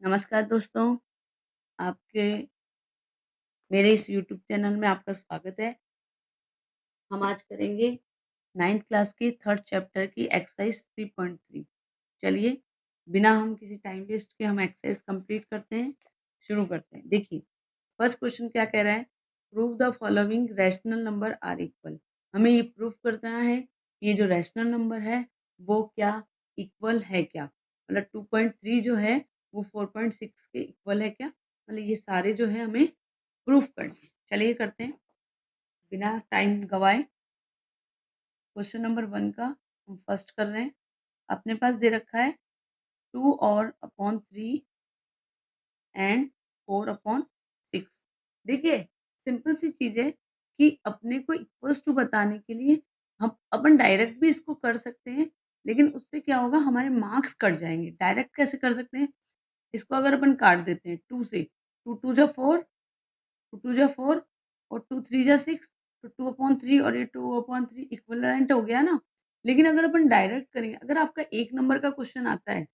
नमस्कार दोस्तों, आपके मेरे इस यूट्यूब चैनल में आपका स्वागत है। हम आज करेंगे 9th क्लास की 3rd चैप्टर की एक्सरसाइज 3.3। चलिए, बिना हम किसी टाइम वेस्ट के हम एक्सरसाइज कंप्लीट करते हैं, शुरू करते हैं। देखिए, फर्स्ट क्वेश्चन क्या कह रहा है? Prove the following rational number are equal. हमें ये प्रूव करना है कि ये जो रैशनल नंबर है, वो क्या इक्वल है क्या? मतलब 2.3 जो है, वो 4.6 के इक्वल है क्या? मतलब ये सारे जो है हमें प्रूफ करने हैं। चलिए करते हैं, बिना टाइम गवाए। क्वेश्चन नंबर 1 का हम फर्स्ट कर रहे हैं। अपने पास दे रखा है 2 और अपॉन 3 एंड 4 अपॉन 6। देखिए, सिंपल सी चीज़ है कि अपने को इक्वल्स टू बताने के लिए हम अपन डायरेक्ट भी इसको कर सकते हैं, लेकिन उससे क्या होगा, हमारे मार्क्स कट जाएँगे। डायरेक्ट कैसे कर सकते हैं? इसको अगर अपन काट देते हैं 2 से, 2 2 जा 4, 2 2 जा 4 और 2 3 जा 6, तो 2/3 और ये 2/3 इक्विवेलेंट हो गया ना। लेकिन अगर अपन डायरेक्ट करेंगे, अगर आपका 1 नंबर का क्वेश्चन आता है,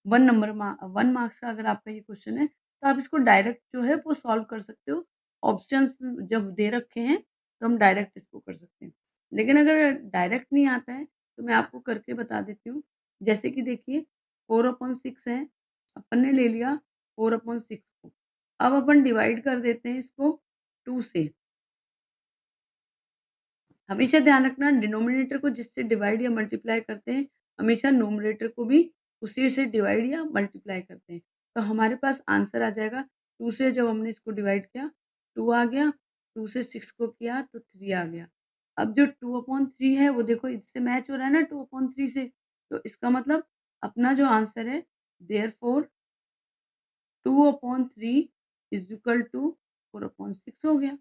1 मार्क्स का अगर आपका ये क्वेश्चन है, तो आप इसको डायरेक्ट जो है वो सॉल्व कर सकते हो। ऑप्शंस जब दे रखे हैं, तो हम डायरेक्ट इसको कर सकते हैं। लेकिन अगर डायरेक्ट नहीं आता है, तो मैं आपको करके बता देती हूँ। जैसे कि देखिए, 4/6 है, अपन ने ले लिया 4/6 को। अब अपन डिवाइड कर देते हैं इसको 2 से। हमेशा ध्यान रखना, डिनोमिनेटर को जिससे डिवाइड या मल्टीप्लाई करते हैं, हमेशा न्यूमरेटर को भी उसी से डिवाइड या मल्टीप्लाई करते हैं। तो हमारे पास आंसर आ जाएगा 2 से जब हमने इसको डिवाइड किया 2 आ गया, 2 से 6 को किया तो 3 आ गया। अब जो 2/3 है वो देखो इससे मैच हो रहा है ना 2/3 से, तो इसका मतलब अपना जो आंसर है देयरफॉर 2/3 इज़ इक्वल टू 4/6 हो गया।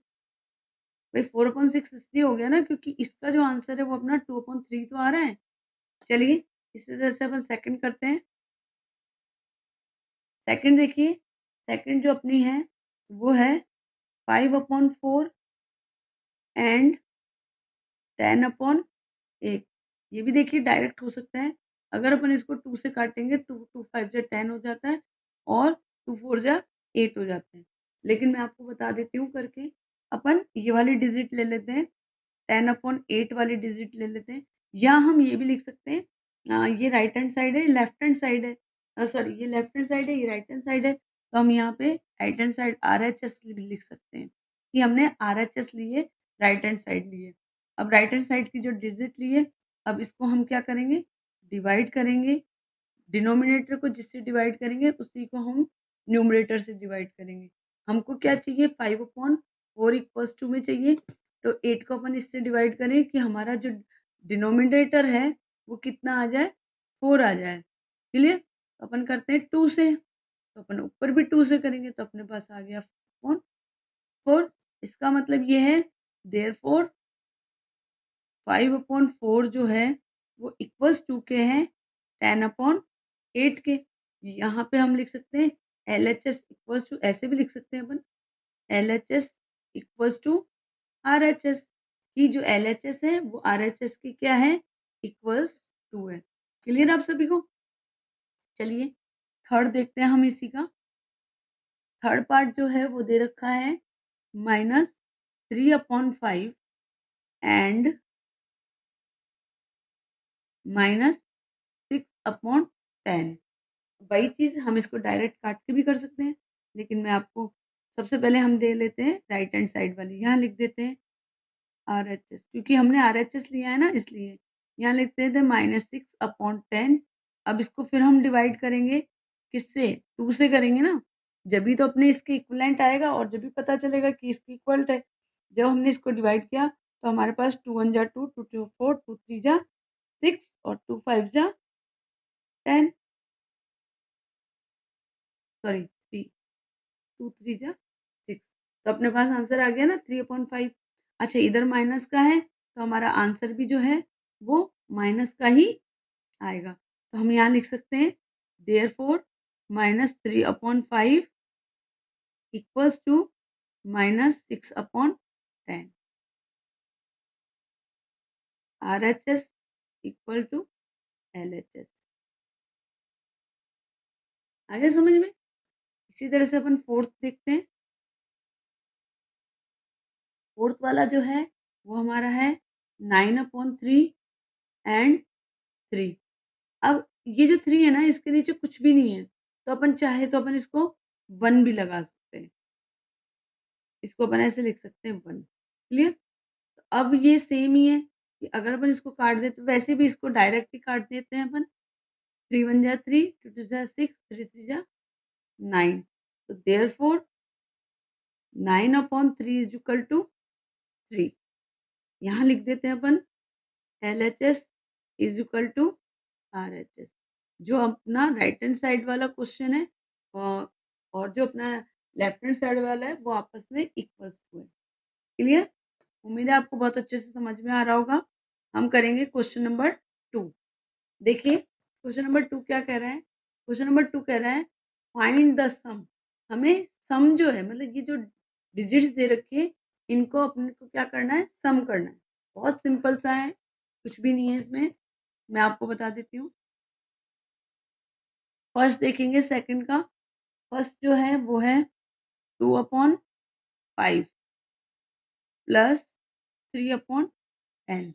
भाई 4/6 इसलिए हो गया ना क्योंकि इसका जो आंसर है वो अपना 2/3 तो आ रहा है। चलिए, इसी तरह से अपन सेकंड करते हैं। सेकंड देखिए, सेकंड जो अपनी है वो है 5/4 एंड 10/8। ये भी देखिए डायरेक्ट हो सकता है। अगर अपन इसको 2 से काटेंगे तो 2 5 जा 10 हो जाता है और 2 4 जा 8 हो जाते हैं। लेकिन मैं आपको बता देती हूँ करके, अपन ये वाली डिजिट ले लेते हैं, 10/8 वाली डिजिट ले लेते हैं, या हम ये भी लिख सकते हैं, ये राइट हैंड साइड है, लेफ्ट हैंड साइड है, सॉरी ये लेफ्ट हैंड साइड है, ये राइट हैंड साइड है, तो हम यहाँ पे राइट हैंड साइड आरएचएस भी लिख सकते हैं कि हमने आरएचएस लिए, राइट हैंड साइड लिए। अब राइट हैंड साइड की जो डिजिट ली है, अब इसको हम क्या करेंगे, डिवाइड करेंगे। डिनोमिनेटर को जिससे डिवाइड करेंगे उसी को हम न्यूमरेटर से डिवाइड करेंगे। हमको क्या चाहिए, 5/4 इक्वल्स टू में चाहिए, तो 8 को अपन इससे डिवाइड करें कि हमारा जो डिनोमिनेटर है वो कितना आ जाए, 4 आ जाए। क्लियर? तो अपन करते हैं 2 से, तो अपन ऊपर भी 2 से करेंगे तो अपने पास आ गया अपॉन 4। इसका मतलब ये है देयरफॉर 5/4 जो है वो इक्वल्स टू के हैं 10/8 के। यहाँ पे हम लिख सकते हैं LHS इक्वल्स टू, ऐसे भी लिख सकते हैं अपन, LHS इक्वल्स टू RHS, की जो LHS है वो RHS की क्या है, इक्वल्स टू है। क्लियर आप सभी को? चलिए, थर्ड देखते हैं हम इसी का। थर्ड पार्ट जो है वो दे रखा है -3/5 एंड -6/10। वही चीज़ हम इसको डायरेक्ट काट के भी कर सकते हैं, लेकिन मैं आपको सबसे पहले हम दे लेते हैं राइट हैंड साइड वाली, यहाँ लिख देते हैं आरएचएस, क्योंकि हमने आरएचएस लिया है ना इसलिए। यहाँ लिखते थे -6/10। अब इसको फिर हम डिवाइड करेंगे किससे, 2 से करेंगे ना, जभी तो अपने इसके इक्विवेलेंट आएगा और जभी पता चलेगा कि इसकी इक्वल्ट है। जब हमने इसको डिवाइड किया तो हमारे पास 2 1 जा 2, 2 2 4, 2 3 जा 6 और 2 5 जा 10, सॉरी 3, 2 3 जा 6, तो अपने पास आंसर आ गया ना 3/5। अच्छा, इधर माइनस का है तो हमारा आंसर भी जो है वो माइनस का ही आएगा। तो हम यहाँ लिख सकते हैं therefore -3/5 equals to -6/10। RHS equal to LHS। आ गया समझ में? इसी तरह से अपन फोर्थ देखते हैं। फोर्थ वाला जो है वो हमारा है 9/3 एंड 3। अब ये जो 3 है ना, इसके नीचे कुछ भी नहीं है, तो अपन चाहे तो अपन इसको 1 भी लगा सकते हैं। इसको अपन ऐसे लिख सकते हैं 1। क्लियर? तो अब ये सेम ही है कि अगर अपन इसको काट देते, वैसे भी इसको डायरेक्ट ही काट देते हैं अपन। 3 1 जा 3, 2 2 जा 6, 3 3 जा 9। तो देयरफॉर 9/3 इज इक्वल टू 3। यहाँ लिख देते हैं अपन LHS is equal to RHS। जो अपना राइट हैंड साइड वाला क्वेश्चन है और जो अपना लेफ्ट हैंड साइड वाला है वो आपस में इक्वल हुए। क्लियर? उम्मीद है आपको बहुत अच्छे से समझ में आ रहा होगा। हम करेंगे क्वेश्चन नंबर 2। देखिए क्वेश्चन नंबर 2 क्या कह रहा है। क्वेश्चन नंबर 2 कह रहा है फाइंड द सम। हमें सम जो है, मतलब ये जो डिजिट्स दे रखी है, इनको अपने को क्या करना है, सम करना है। बहुत सिंपल सा है, कुछ भी नहीं है इसमें, मैं आपको बता देती हूँ। फर्स्ट देखेंगे सेकंड का। फर्स्ट जो है वो है 2/5 प्लस 3/n।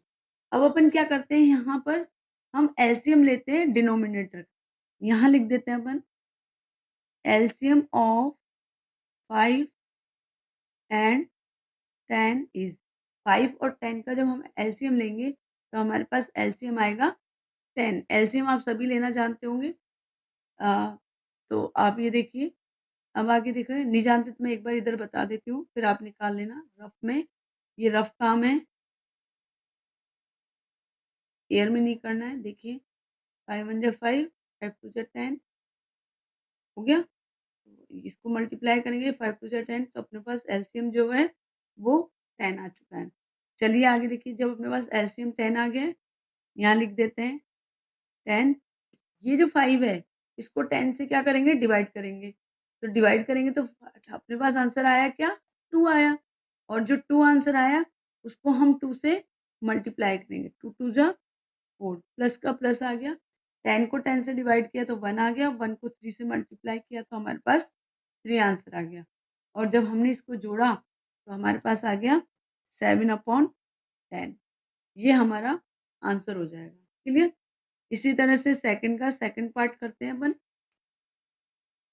अब अपन क्या करते हैं, यहाँ पर हम एलसीएम लेते हैं डिनोमिनेटर। यहाँ लिख देते हैं अपन एलसीएम ऑफ 5 एंड 10 इज। 5 और 10 का जब हम एलसीएम लेंगे तो हमारे पास एलसीएम आएगा 10। एलसीएम आप सभी लेना जानते होंगे। तो आप ये देखिए, अब आगे देखो, नहीं जानते तो मैं एक बार इधर बता देती हूँ, फिर आप निकाल लेना रफ में। ये रफ काम है, एयर में नहीं करना है। देखिए 5 1 जा 5, 5 2 जा 10 हो गया। इसको मल्टीप्लाई करेंगे 5 2 जा 10, तो अपने पास एलसीएम जो है वो 10 आ चुका है। चलिए आगे देखिए, जब अपने पास एलसीएम 10 आ गया, यहाँ लिख देते हैं 10। ये जो 5 है इसको 10 से क्या करेंगे, डिवाइड करेंगे। तो डिवाइड करेंगे तो अपने पास आंसर आया क्या, 2 आया। और जो 2 आंसर आया उसको हम 2 से मल्टीप्लाई करेंगे। 2 2 जा 4, प्लस का प्लस आ गया। 10 को 10 से डिवाइड किया तो 1 आ गया, 1 को 3 से मल्टीप्लाई किया तो हमारे पास 3 आंसर आ गया। और जब हमने इसको जोड़ा तो हमारे पास आ गया 7/10। ये हमारा आंसर हो जाएगा। क्लियर? इसी तरह से सेकंड का सेकंड पार्ट करते हैं अपन।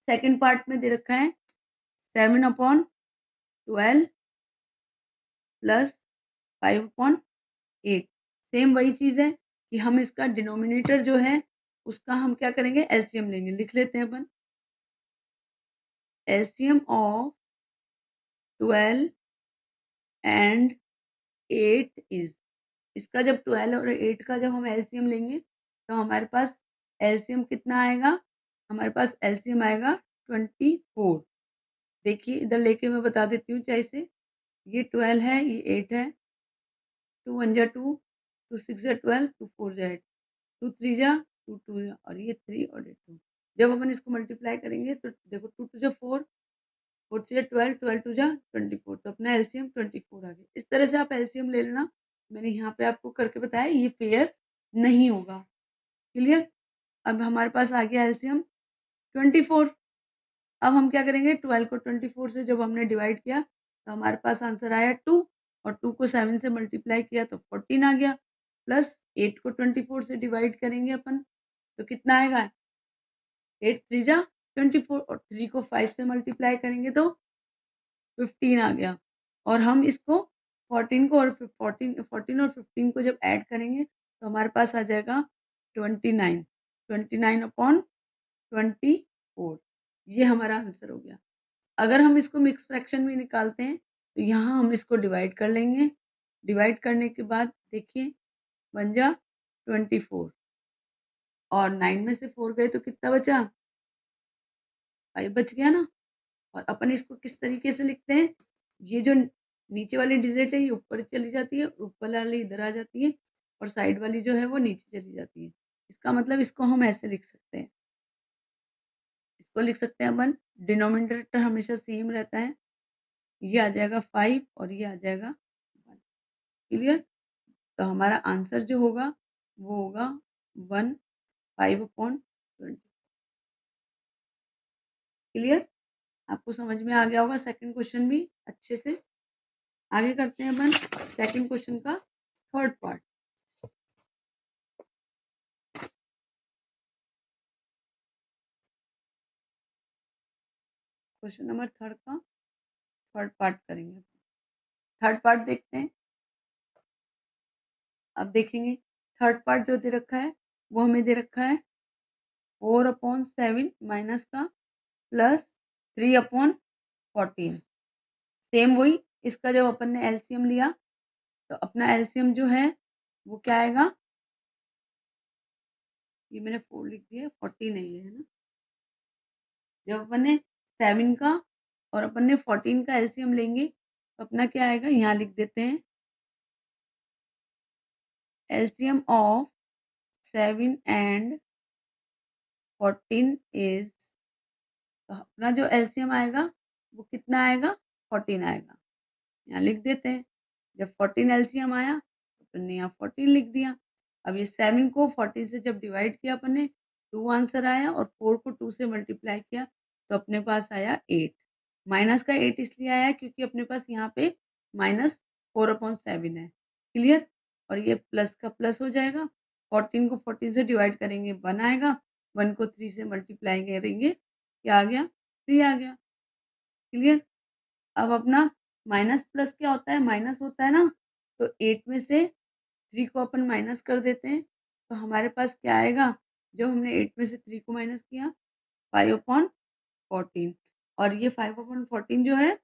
सेकंड पार्ट में दे रखा है 7/12 प्लस 5/8। सेम वही चीज है कि हम इसका डिनोमिनेटर जो है उसका हम क्या करेंगे, एलसीएम लेंगे। लिख लेते हैं अपन एलसीएम ऑफ 12 एंड 8 इज। इसका जब 12 और 8 का जब हम एलसीएम लेंगे तो हमारे पास एलसीएम कितना आएगा, हमारे पास एलसीएम आएगा 24। देखिए इधर लेके मैं बता देती हूँ चाहे से। ये 12 है, ये 8 है। 2 1 जा 2, 2 6 जा 12, 2 4 जा 8, 2 3 जा 2 2 जा, और ये 3 और ये 2। जब अपन इसको मल्टीप्लाई करेंगे तो देखो 2 2 जा 4, 4 3 जा 12, 12 2 जा 24। तो अपना एलसीएम 24 आ गया। इस तरह से आप एलसीएम ले लेना। मैंने यहाँ पे आपको करके बताया, ये फेयर नहीं होगा। क्लियर? अब हमारे पास आ गया एलसीएम 24। अब हम क्या करेंगे, 12 को 24 से जब हमने डिवाइड किया तो हमारे पास आंसर आया 2, और 2 को 7 से मल्टीप्लाई किया तो 14 आ गया। प्लस 8 को 24 से डिवाइड करेंगे अपन तो कितना आएगा, 8 3 जा 24, और 3 को 5 से मल्टीप्लाई करेंगे तो 15 आ गया। और हम इसको 14 को और 14 और 15 को जब ऐड करेंगे तो हमारे पास आ जाएगा 29। 29/24। ये हमारा आंसर हो गया। अगर हम इसको मिक्स फ्रैक्शन में निकालते हैं तो यहाँ हम इसको डिवाइड कर लेंगे। डिवाइड करने के बाद देखिए 1 जा 24, और 9 में से 4 गए तो कितना बचा, 5 बच गया ना। और अपन इसको किस तरीके से लिखते हैं, ये जो नीचे वाली डिजिट है ये ऊपर चली जाती है, ऊपर वाली इधर आ जाती है, और साइड वाली जो है वो नीचे चली जाती है। इसका मतलब इसको हम ऐसे लिख सकते हैं, इसको लिख सकते हैं अपन, डिनोमिनेटर हमेशा सेम रहता है। ये आ जाएगा 5 और ये आ जाएगा 1। क्लियर? तो हमारा आंसर जो होगा वो होगा 1 5/20। क्लियर? आपको समझ में आ गया होगा सेकंड क्वेश्चन भी अच्छे से। आगे करते हैं अपन सेकंड क्वेश्चन का third part. Question number third का थर्ड पार्ट करेंगे। थर्ड पार्ट देखते हैं। अब देखेंगे थर्ड पार्ट जो दे रखा है वो हमें दे रखा है 4/7 माइनस का प्लस 3/14। सेम वही, इसका जब अपन ने एलसीएम लिया तो अपना एलसीएम जो है वो क्या आएगा, ये मैंने 4 लिख दिया, 40 नहीं है ना। जब अपन ने 7 का और अपन ने 14 का एलसीएम लेंगे तो अपना क्या आएगा, यहाँ लिख देते हैं एलसीएम ऑफ 7 एंड 14 इज, तो अपना जो एलसीएम आएगा वो कितना आएगा, 14 आएगा। यहाँ लिख देते हैं। जब 14 एलसीएम आया तो अपन ने यहाँ 14 लिख दिया। अब ये 7 को 14 से जब डिवाइड किया अपन ने 2 आंसर आया, और 4 को 2 से मल्टीप्लाई किया तो अपने पास आया 8। माइनस का 8 इसलिए आया क्योंकि अपने पास यहाँ पे माइनस 4/7 है। क्लियर। और ये प्लस का प्लस हो जाएगा। 14 को 14 से डिवाइड करेंगे 1 आएगा, 1 को 3 से मल्टीप्लाई करेंगे क्या आ गया, 3 आ गया। क्लियर। अब अपना माइनस प्लस क्या होता है, माइनस होता है ना, तो 8 में से 3 को अपन माइनस कर देते हैं तो हमारे पास क्या आएगा, जब हमने 8 में से 3 को माइनस किया 5/14, और ये 5/14 जो है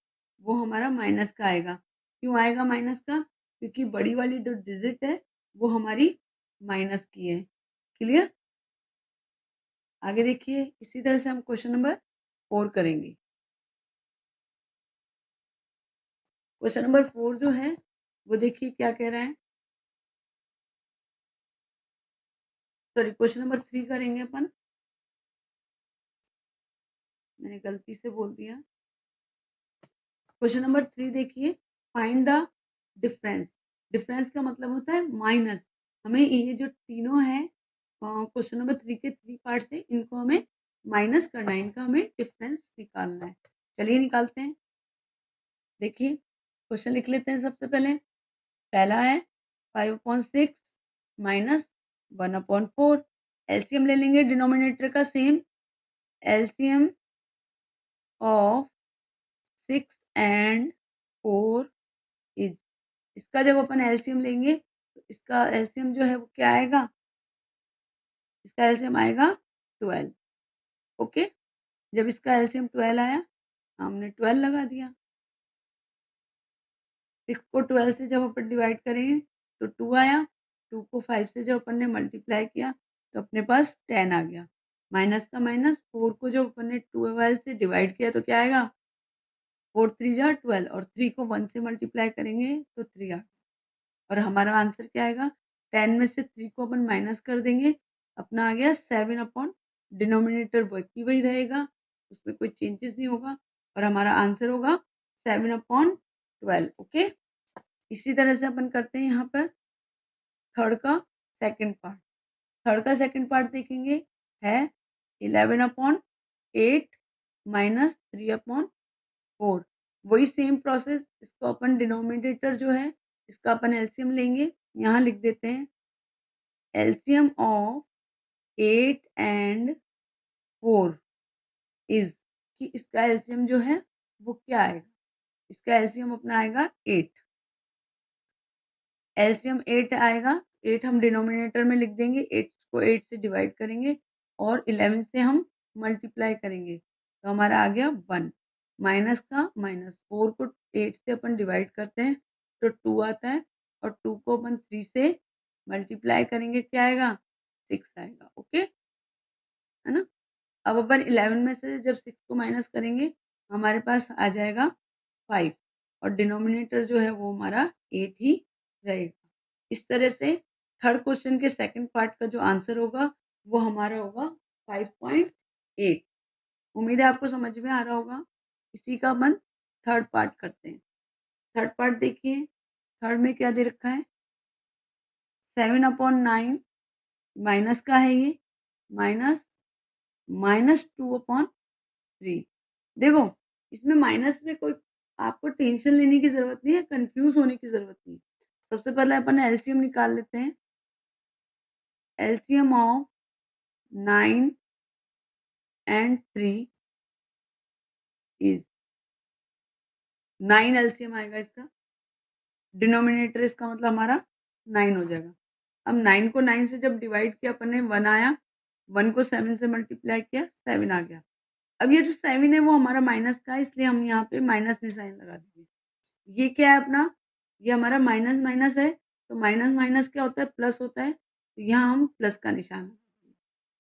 वो हमारा माइनस का आएगा। क्यों आएगा माइनस का, क्योंकि बड़ी वाली जो डिजिट है वो हमारी माइनस की है। क्लियर। आगे देखिए, इसी तरह से हम क्वेश्चन नंबर 4 करेंगे। क्वेश्चन नंबर 4 जो है वो देखिए क्या कह रहा है, सॉरी क्वेश्चन नंबर 3 करेंगे अपन, मैंने गलती से बोल दिया। क्वेश्चन नंबर 3 देखिए, फाइंड द डिफरेंस। डिफरेंस का मतलब होता है माइनस। हमें ये जो तीनों है क्वेश्चन नंबर 3 के 3 पार्ट से, इनको हमें माइनस करना है, इनका हमें डिफरेंस निकालना है। चलिए निकालते हैं। देखिए क्वेश्चन लिख लेते हैं सबसे पहले। पहला है 5/6 माइनस 1/4। एलसीएम ले लेंगे डिनोमिनेटर का same, LCM of 6 and 4 is, इसका जब अपन एलसीएम लेंगे तो इसका एलसीएम जो है वो क्या आएगा, इसका एलसीएम आएगा 12। ओके। जब इसका एलसीएम 12 आया, हमने 12 लगा दिया। 6 को 12 से जब अपन डिवाइड करेंगे तो 2 आया। 2 को 5 से जब अपन ने मल्टीप्लाई किया तो अपने पास 10 आ गया। माइनस का माइनस, 4 को जब अपन ने 12 से डिवाइड किया तो क्या आएगा, 4 3 जा 12, और 3 को 1 से मल्टीप्लाई करेंगे तो 3 आ गया। और हमारा आंसर क्या आएगा, 10 में से 3 को अपन माइनस कर देंगे, अपना आ गया 7/, डिनोमिनेटर वही वही रहेगा, उसमें कोई चेंजेस नहीं होगा, और हमारा आंसर होगा 7/12। ओके। इसी तरह से अपन करते हैं यहाँ पर थर्ड का सेकंड पार्ट। थर्ड का सेकंड पार्ट देखेंगे है 11/8 माइनस 3/4। वही सेम प्रोसेस, इसको अपन डिनोमिनेटर जो है इसका अपन एलसीएम लेंगे। यहाँ लिख देते हैं एलसीएम ऑफ 8 एंड 4 इज, कि इसका एलसीएम जो है वो क्या आएगा, इसका एलसीएम अपना आएगा 8। एलसीएम 8 आएगा, 8 हम डिनोमिनेटर में लिख देंगे, 8 को 8 से डिवाइड करेंगे और 11 से हम मल्टीप्लाई करेंगे तो हमारा आ गया 1। माइनस का माइनस, 4 को 8 से अपन डिवाइड करते हैं तो 2 आता है, और 2 को अपन 3 से मल्टीप्लाई करेंगे क्या आएगा, 6 आएगा। ओके है ना। अब अपन 11 में से जब 6 को माइनस करेंगे हमारे पास आ जाएगा 5, और डिनोमिनेटर जो है वो हमारा 8 ही रहेगा। इस तरह से थर्ड क्वेश्चन के सेकंड पार्ट का जो आंसर होगा वो हमारा होगा 5.8। उम्मीद है आपको समझ में आ रहा होगा। इसी का अपन थर्ड पार्ट करते हैं। थर्ड पार्ट देखिए, थर्ड में क्या दे रखा है, 7/9 माइनस का है ये, माइनस -2/3। देखो इसमें माइनस में कोई आपको टेंशन लेने की जरूरत नहीं है, कंफ्यूज होने की जरूरत नहीं है। सबसे पहले अपन एलसीएम निकाल लेते हैं। LCM of 9 and 3 is 9 LCM आएगा इसका, डिनोमिनेटर इसका मतलब हमारा 9 हो जाएगा। अब 9 को 9 से जब डिवाइड किया अपन ने 1 आया, 1 को 7 से मल्टीप्लाई किया 7 आ गया। अब ये जो 7 है वो हमारा माइनस का है, इसलिए हम यहाँ पे माइनस निशान लगा देंगे। ये क्या है अपना, ये हमारा माइनस माइनस है, तो माइनस माइनस क्या होता है, प्लस होता है, तो यहाँ हम प्लस का निशान।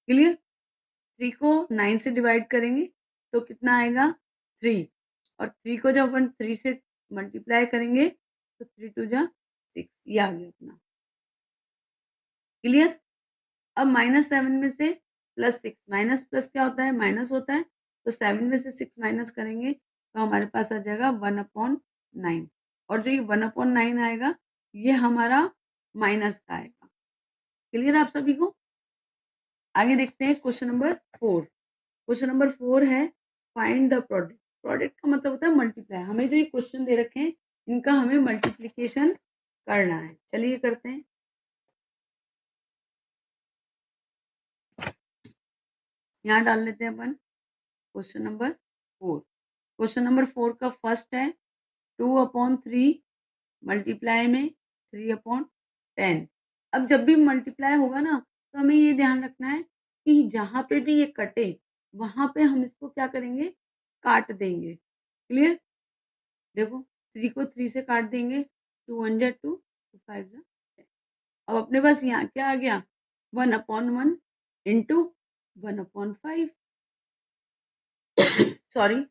क्लियर। 3 को 9 से डिवाइड करेंगे तो कितना आएगा 3, और 3 को जब अपन 3 से मल्टीप्लाई करेंगे तो 3 2 जा 6, ये आ गया अपना। क्लियर। अब -7 में से +6, माइनस प्लस क्या होता है, माइनस होता है, तो 7 में से 6 माइनस करेंगे तो हमारे पास आ जाएगा 1/9, और जो ये 1/9 आएगा ये हमारा माइनस का आएगा। क्लियर आप सभी को। आगे देखते हैं क्वेश्चन नंबर 4। क्वेश्चन नंबर 4 है फाइंड द प्रोडक्ट। प्रोडक्ट का मतलब होता है मल्टीप्लाई। हमें जो ये क्वेश्चन दे रखे हैं इनका हमें मल्टीप्लीकेशन करना है। चलिए करते हैं। यहाँ डाल लेते हैं अपन क्वेश्चन नंबर 4। क्वेश्चन नंबर 4 का फर्स्ट है 2/3 मल्टीप्लाई में 3/10। अब जब भी मल्टीप्लाई होगा ना तो हमें ये ध्यान रखना है कि जहां पे भी ये कटे वहां पे हम इसको क्या करेंगे, काट देंगे। क्लियर। देखो 3 को 3 से काट देंगे, 2 1 जा 2, 2 5 जा 10। अब अपने पास यहाँ क्या आ गया, 1/1 इंटू 1/5। सॉरी,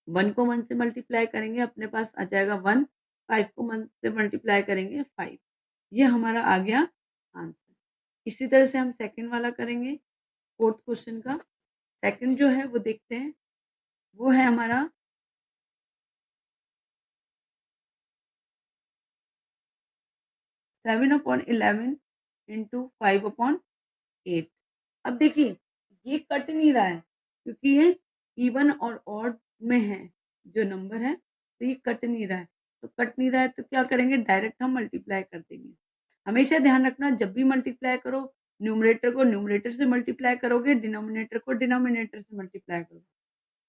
1 को 1 से मल्टीप्लाई करेंगे अपने पास आ जाएगा 1, 5 को 1 से मल्टीप्लाई करेंगे 5। ये हमारा आ गया आंसर। इसी तरह से हम सेकंड वाला करेंगे। फोर्थ क्वेश्चन का सेकंड जो है वो देखते हैं, वो है हमारा 7/11 इंटू 5/8। अब देखिए ये कट नहीं रहा है क्योंकि ये इवन और ऑड में है जो नंबर है, तो ये कट नहीं रहा है। तो कट नहीं रहा है तो क्या करेंगे, डायरेक्ट हम मल्टीप्लाई कर देंगे। हमेशा ध्यान रखना जब भी मल्टीप्लाई करो न्यूमरेटर को न्यूमरेटर से मल्टीप्लाई करोगे, डिनोमिनेटर को डिनोमिनेटर से मल्टीप्लाई करोगे।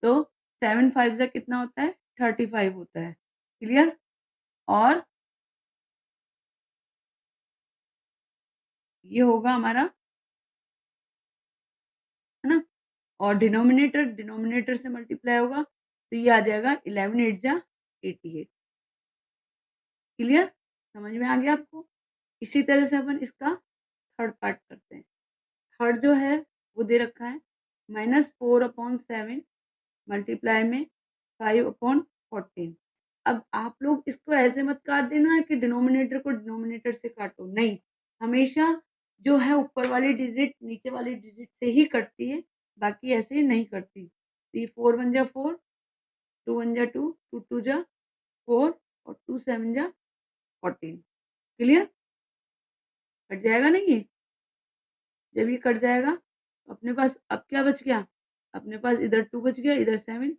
तो 7 5 जा कितना होता है, 35 होता है। क्लियर। और ये होगा हमारा, है ना, और डिनोमिनेटर डिनोमिनेटर से मल्टीप्लाई होगा तो ये आ जाएगा 11 8 जा 88। क्लियर, समझ में आ गया आपको। इसी तरह से अपन इसका थर्ड पार्ट करते हैं। थर्ड जो है वो दे रखा है -4/7 मल्टीप्लाई में 5/14। अब आप लोग इसको ऐसे मत काट देना कि डिनोमिनेटर को डिनोमिनेटर से काटो, नहीं, हमेशा जो है ऊपर वाली डिजिट नीचे वाली डिजिट से ही कटती है, बाकी ऐसे नहीं करती। तो ये 4 1 जा 4, 2 1 जा 2, 2 2 जा 4 और 2 7 जा 14। क्लियर। कट जाएगा ना ये। जब ये कट जाएगा तो अपने पास अब क्या बच गया, अपने पास इधर 2 बच गया, इधर 7।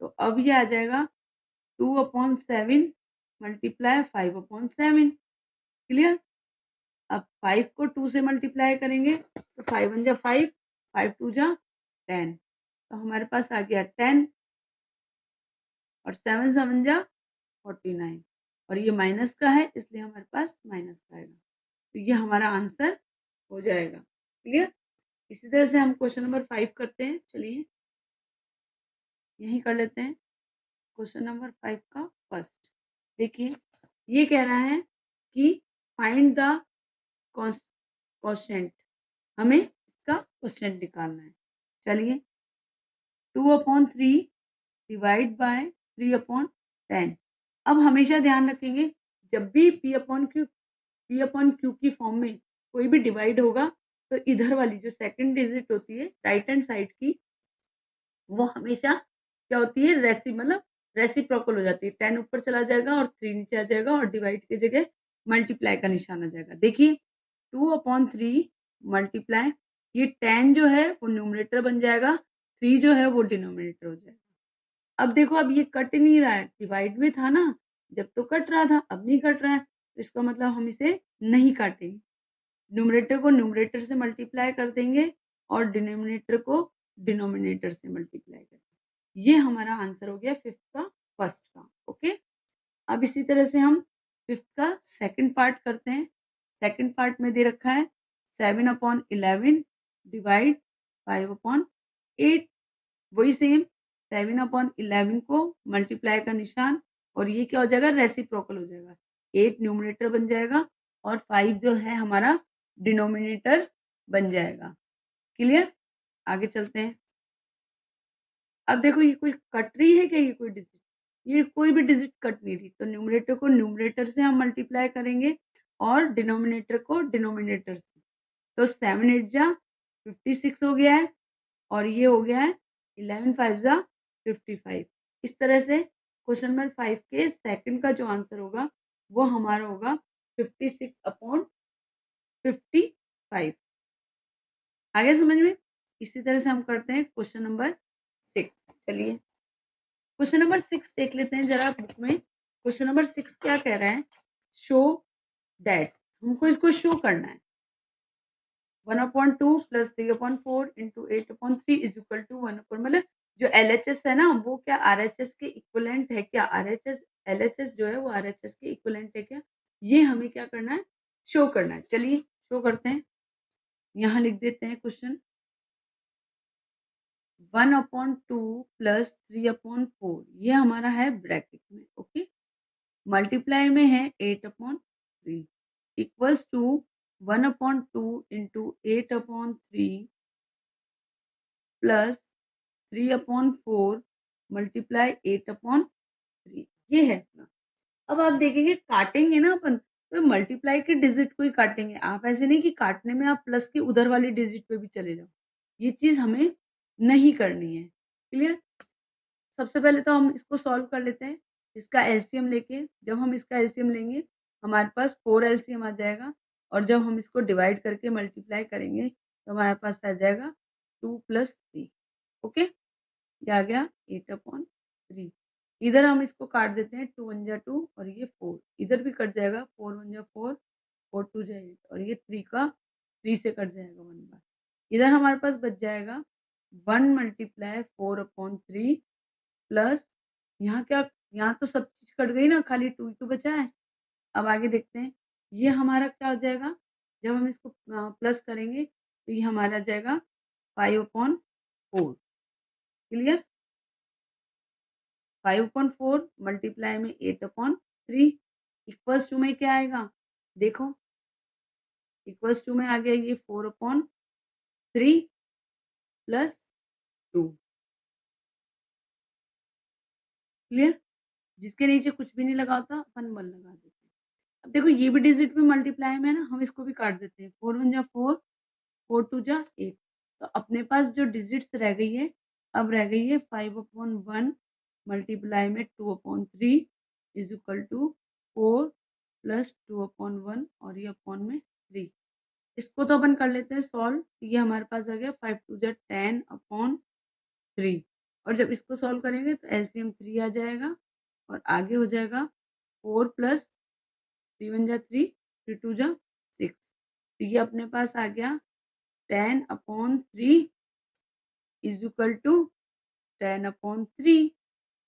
तो अब ये आ जाएगा 2/7 मल्टीप्लाई 5/7। क्लियर। अब 5 को 2 से मल्टीप्लाई करेंगे तो 5 1 जा 5, 5 2 जा 10। तो हमारे पास आ गया 10 और 7 7 जा 49, और ये माइनस का है इसलिए हमारे पास माइनस का आएगा। तो ये हमारा आंसर हो जाएगा। क्लियर। इसी तरह से हम क्वेश्चन नंबर 5 करते हैं। चलिए यही कर लेते हैं क्वेश्चन नंबर 5 का फर्स्ट। देखिए ये कह रहा है कि फाइंड द क्वोशेंट, हमें इसका क्वोशेंट निकालना है। चलिए 2/3 डिवाइड बाय 3/10। अब हमेशा ध्यान रखेंगे जब भी P/Q की फॉर्म में कोई भी डिवाइड होगा तो इधर वाली जो सेकंड डिजिट होती है राइट हैंड साइड की, वो हमेशा क्या होती है, मतलब रेसिप्रोकल हो जाती है। 10 ऊपर चला जाएगा और 3 नीचे आ जाएगा और डिवाइड की जगह मल्टीप्लाई का निशान आ जाएगा। देखिए 2/3 मल्टीप्लाई, ये 10 जो है वो न्यूमरेटर बन जाएगा, 3 जो है वो डिनोमिनेटर हो जाएगा। अब देखो अब ये कट नहीं रहा है, डिवाइड में था ना, जब तो कट रहा था, अब नहीं कट रहा है, तो इसका मतलब हम इसे नहीं काटेंगे। न्यूमरेटर को न्यूमरेटर से मल्टीप्लाई कर देंगे और डिनोमिनेटर को डिनोमिनेटर से मल्टीप्लाई कर देंगे। ये हमारा आंसर हो गया 5th का फर्स्ट का। ओके, अब इसी तरह से हम 5th का सेकंड पार्ट करते हैं। सेकंड पार्ट में दे रखा है 7/11 डिवाइड 5/8। वही सेम 7/11 को मल्टीप्लाई का निशान, और ये क्या हो जाएगा, रेसिप्रोकल हो जाएगा। 8 न्यूमरेटर बन जाएगा और 5 जो है हमारा डिनोमिनेटर बन जाएगा। क्लियर, आगे चलते हैं। अब देखो ये कोई कट रही है क्या, ये कोई डिजिट, ये कोई भी डिजिट कट नहीं रही, तो न्यूमरेटर को न्यूमरेटर से हम मल्टीप्लाई करेंगे और डिनोमिनेटर को डिनोमिनेटर से। तो 7 8 जा 56 हो गया है और ये हो गया है 11 5 जा 55। इस तरह से क्वेश्चन नंबर 5 के सेकंड का जो आंसर होगा वो हमारा होगा 56/55। आगे समझ में। इसी तरह से हम करते हैं क्वेश्चन नंबर 6। चलिए क्वेश्चन नंबर 6 देख लेते हैं जरा बुक में। क्वेश्चन नंबर 6 क्या कह रहा है, शो दैट, हमको इसको शो करना है 1/2 + 3/4 × 8/3 इज इक्वल टू 1/, मतलब जो LHS है ना वो क्या RHS के इक्विवेलेंट है क्या, RHS LHS जो है वो RHS के इक्विवेलेंट है क्या, ये हमें क्या करना है, शो करना है। चलिए शो करते हैं, यहाँ लिख देते हैं क्वेश्चन 1/2 + 3/4, ये हमारा है ब्रैकेट में। ओके, मल्टीप्लाई में है 8/3 इक्वल्स टू 1/2 × 8/3 प्लस 3/4 मल्टीप्लाई 8/3, ये है अपना। अब आप देखेंगे काटेंगे ना अपन, तो मल्टीप्लाई के डिजिट को ही काटेंगे। आप ऐसे नहीं कि काटने में आप प्लस की उधर वाली डिजिट पे भी चले जाओ, ये चीज हमें नहीं करनी है। क्लियर, सबसे पहले तो हम इसको सॉल्व कर लेते हैं इसका एलसीएम लेके। जब हम इसका एलसीएम लेंगे हमारे पास 4 एलसीएम आ जाएगा, और जब हम इसको डिवाइड करके मल्टीप्लाई करेंगे तो हमारे पास आ जाएगा 2 + 3। ओके, ये आ गया 8/3। इधर हम इसको काट देते हैं, 2 1 जा 2 और ये 4, इधर भी कट जाएगा, 4 1 जा 4, 4 2 जा 8 और ये 3 का 3 से कट जाएगा 1 बार। इधर हमारे पास बच जाएगा 1 × 4/3 प्लस, यहाँ क्या, यहाँ तो सब चीज कट गई ना, खाली 2 2 बचा है। अब आगे देखते हैं ये हमारा क्या हो जाएगा, जब हम इसको प्लस करेंगे तो ये हमारा आ जाएगा 5/4। क्लियर, 5/4 मल्टीप्लाई में 8/3 इक्वल्स टू में क्या आएगा, देखो इक्वल्स टू में आ गया ये 4/3 + 2। क्लियर, जिसके नीचे कुछ भी नहीं लगा होता अपन 1 लगा देते हैं। अब देखो ये भी डिजिट में मल्टीप्लाई में है ना, हम इसको भी काट देते हैं, 4 1 जा 4, 4 2 जा 8। तो अपने पास जो डिजिट्स रह गई है, अब रह गई है 5/1 मल्टीप्लाई में 2/3 इज इक्वल टू 4 + 2/1 और ये अपॉन में 3। इसको तो अपन कर लेते हैं सॉल्व, ये हमारे पास आ गया 5 2 जा 10/3, और जब इसको सॉल्व करेंगे तो एलसीएम 3 आ जाएगा और आगे हो जाएगा 4 + 3 1 जा 3, 3 2 जा 6। तो ये अपने पास आ गया 10/3 इज इक्वल टू 10/3।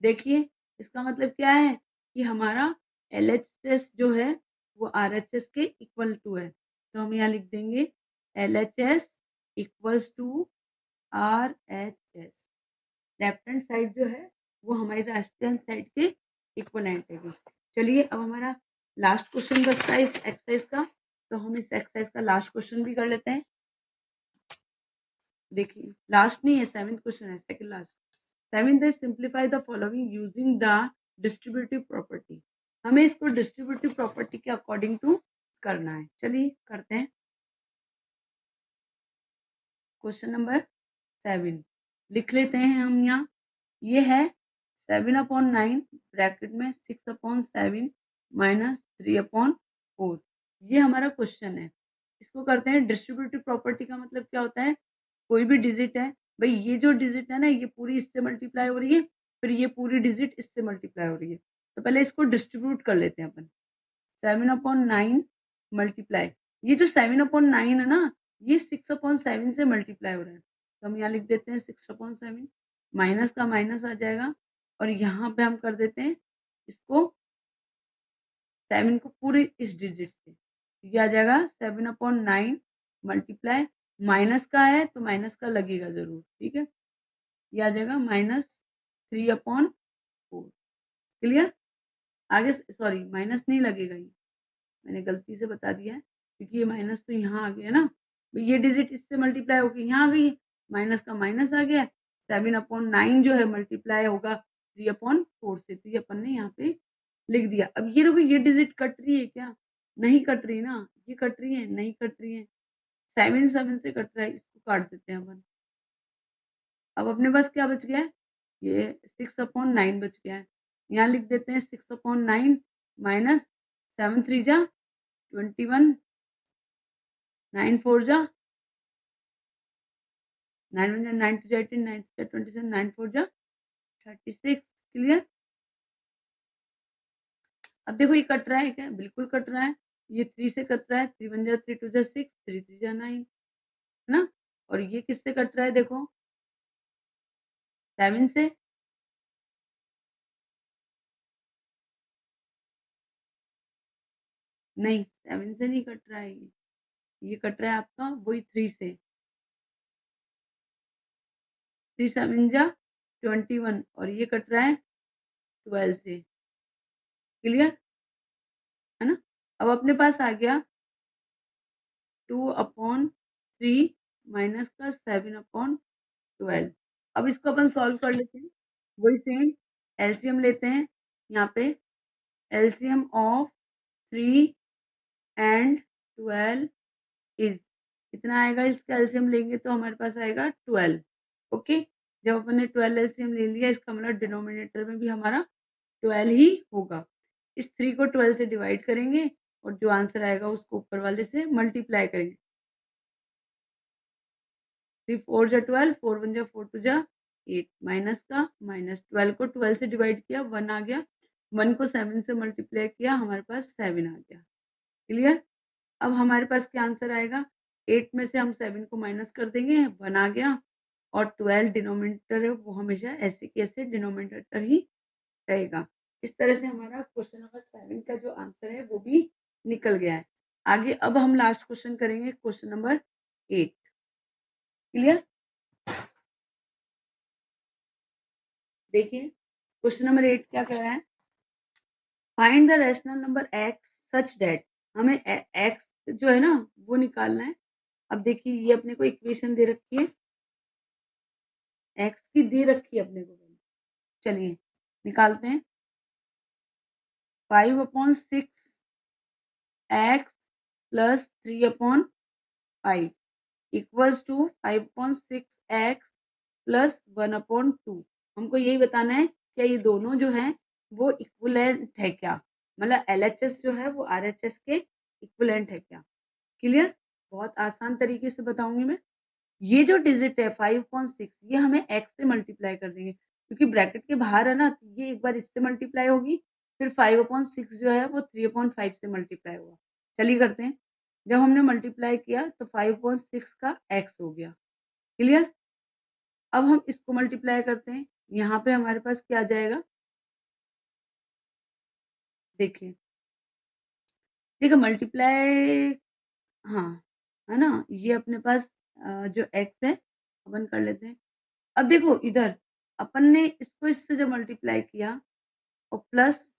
देखिए इसका मतलब क्या है कि हमारा LHS जो है वो RHS के इक्वल टू है, तो हम यहाँ लिख देंगे LHS equals to RHS। Left hand side जो है वो हमारी राइट हैंड साइड के इक्वलेंट है। चलिए अब हमारा लास्ट क्वेश्चन बचता है इस एक्सरसाइज का, तो हम इस एक्सरसाइज का लास्ट क्वेश्चन भी कर लेते हैं। देखिए लास्ट नहीं है, 7th क्वेश्चन है, second last. 7th is simplify the following using the distributive property। हमें इसको डिस्ट्रीब्यूटिव प्रॉपर्टी के अकॉर्डिंग टू करना है। चलिए करते हैं। क्वेश्चन नंबर 7 लिख लेते हैं हम यहाँ। ये है 7/9 ब्रैकेट में 6/7 माइनस 3/4। ये हमारा क्वेश्चन है। इसको करते हैं डिस्ट्रीब्यूटिव प्रॉपर्टी का मतलब क्या होता है, कोई भी डिजिट है भाई ये जो डिजिट है ना, ये पूरी इससे मल्टीप्लाई हो रही है, फिर ये पूरी डिजिट इससे मल्टीप्लाई हो रही है। तो पहले इसको डिस्ट्रीब्यूट कर लेते हैं अपन। 7/9 मल्टीप्लाई, ये जो 7/9 है ना, ये 6/7 से मल्टीप्लाई हो रहा है, तो हम यहाँ लिख देते हैं 6/7, माइनस का माइनस आ जाएगा, और यहाँ पे हम कर देते हैं इसको 7 को पूरे इस डिजिट से, ये आ जाएगा 7/9 मल्टीप्लाई, माइनस का है तो माइनस का लगेगा जरूर, ठीक है, ये आ जाएगा -3/4। क्लियर? आगे सॉरी माइनस नहीं लगेगा, ये मैंने गलती से बता दिया है, क्योंकि ये माइनस तो यहाँ आ गया ना, ये डिजिट इससे मल्टीप्लाई होकर यहाँ आ गई है, माइनस का माइनस आ गया, 7/9 जो है मल्टीप्लाई होगा 3/4 से, तो ये अपन ने यहाँ पे लिख दिया। अब ये देखो, ये डिजिट कट रही है क्या? नहीं कट रही ना, ये कट रही है, नहीं कट रही है, 7/7 से कट रहा है, इसको काट देते हैं अपन। अब अपने पास क्या बच गया है? ये 6/9 बच गया है, यहाँ लिख देते हैं 6/9 माइनस 7 3 जा 21, 9 4 जा 9 1 जा 9 2 जा 18, 9 6 27, 9 4 जा 36। क्लियर? अब देखो ये कट रहा है क्या? बिल्कुल कट रहा है, ये 3 से कट रहा है, 3 1 जा 3 2 जा 6, 3 3 जा 9, है ना? और ये किससे कट रहा है देखो? 7 से। नहीं, 7 से नहीं कट रहा है, ये कट रहा है आपका वही 3 से। 3 7 जा 21, और ये कट रहा है 12 से। क्लियर? है ना? अब अपने पास आ गया 2/3 माइनस का 7/12। अब इसको अपन सॉल्व कर लेते हैं, वही सेम एलसीएम लेते हैं यहाँ पे, एलसीएम ऑफ 3 एंड 12 इज कितना आएगा? इसका एलसीएम लेंगे तो हमारे पास आएगा 12। ओके, जब अपन ने 12 एलसीएम ले लिया, इसका मतलब डिनोमिनेटर में भी हमारा 12 ही होगा। इस 3 को 12 से डिवाइड करेंगे, और जो आंसर आएगा उसको ऊपर वाले से मल्टीप्लाई करेंगे। 3 4 जा 12, 4 1 जा 4 2 जा 8, माइनस का माइनस, 12 को 12 से डिवाइड किया 1 आ गया, 1 को 7 से मल्टीप्लाई किया, हमारे पास 7 आ गया। क्लियर? अब हमारे पास क्या आंसर आएगा? 8 में से हम 7 को माइनस कर देंगे, 1 आ गया, और 12 डिनोमिनेटर है वो हमेशा ऐसे कैसे डिनोमिनेटर ही रहेगा। इस तरह से हमारा क्वेश्चन नंबर 7 का जो आंसर है वो भी निकल गया है। आगे अब हम लास्ट क्वेश्चन करेंगे, क्वेश्चन नंबर 8। क्लियर? देखिए क्वेश्चन नंबर 8 क्या कह रहा है? Find the rational number x such that, हमें एक्स जो है ना वो निकालना है। अब देखिए ये अपने को इक्वेशन दे रखी है, एक्स की दे रखी है अपने को, चलिए निकालते हैं। 5/6 x plus 3/5 equals to 5/6 x plus 1/2। हमको यही बताना है क्या ये दोनों जो है वो इक्विवेलेंट है क्या, मतलब एलएचएस जो है वो आरएचएस के इक्विवेलेंट है क्या। क्लियर? बहुत आसान तरीके से बताऊंगी मैं। ये जो डिजिट है 5/6, ये हमें x से मल्टीप्लाई कर देंगे, क्योंकि ब्रैकेट के बाहर है ना, तो ये एक बार इससे मल्टीप्लाई होगी, फिर 5/6 जो है वो 3/5 से मल्टीप्लाई होगा। चलिए करते हैं। जब हमने मल्टीप्लाई किया तो 5/6 का x हो गया। क्लियर? अब हम इसको मल्टीप्लाई करते हैं, यहाँ पे हमारे पास क्या आ जाएगा? देखिए देखिए मल्टीप्लाई, हाँ है ना, ये अपने पास जो x है अपन कर लेते हैं। अब देखो इधर अपन ने इसको इससे जब मल्टीप्लाई किया, और प्लस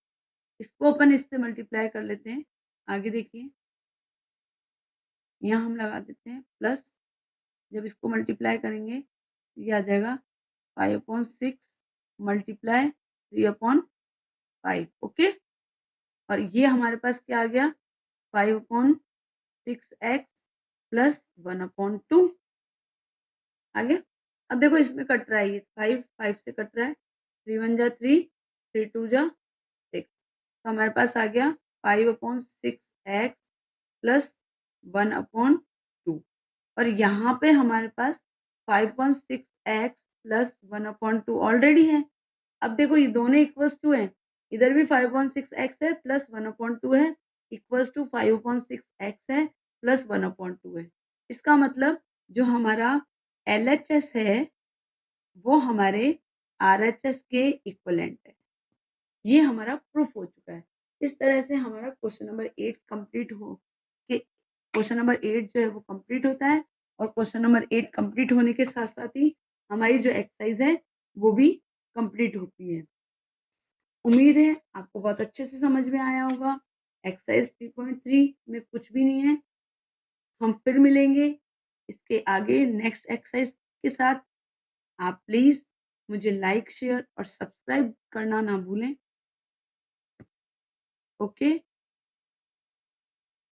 इसको अपन इससे मल्टीप्लाई कर लेते हैं। आगे देखिए यहाँ हम लगा देते हैं प्लस, जब इसको मल्टीप्लाई करेंगे ये आ जाएगा 5/6 मल्टीप्लाई 3/5। ओके, और ये हमारे पास क्या आ गया? 5/6 प्लस 1/2। आगे अब देखो इसमें कट रहा है, ये 5 5 से कट रहा है, 3 1 जा 3, 3 2 जा 6, तो हमारे पास आ गया 5/6 एक्स प्लस 1/2। और यहाँ पे हमारे पास 5/6 एक्स प्लस 1/2 ऑलरेडी है। अब देखो ये दोनों इक्वल्स टू है, इधर भी 5/6 है प्लस 1/2 है इक्वल्स टू 5/6 है प्लस 1/2 है। इसका मतलब जो हमारा LHS है वो हमारे RHS के इक्वलेंट है। ये हमारा प्रूफ हो चुका है। इस तरह से हमारा क्वेश्चन नंबर 8 कंप्लीट हो के क्वेश्चन नंबर 8 जो है वो कंप्लीट होता है और क्वेश्चन नंबर 8 कंप्लीट होने के साथ साथ ही हमारी जो एक्सरसाइज है वो भी कंप्लीट होती है। उम्मीद है आपको बहुत अच्छे से समझ में आया होगा। एक्सरसाइज 3.3 में कुछ भी नहीं है। हम फिर मिलेंगे इसके आगे नेक्स्ट एक्सरसाइज के साथ। आप प्लीज मुझे लाइक शेयर और सब्सक्राइब करना ना भूलें। ओके।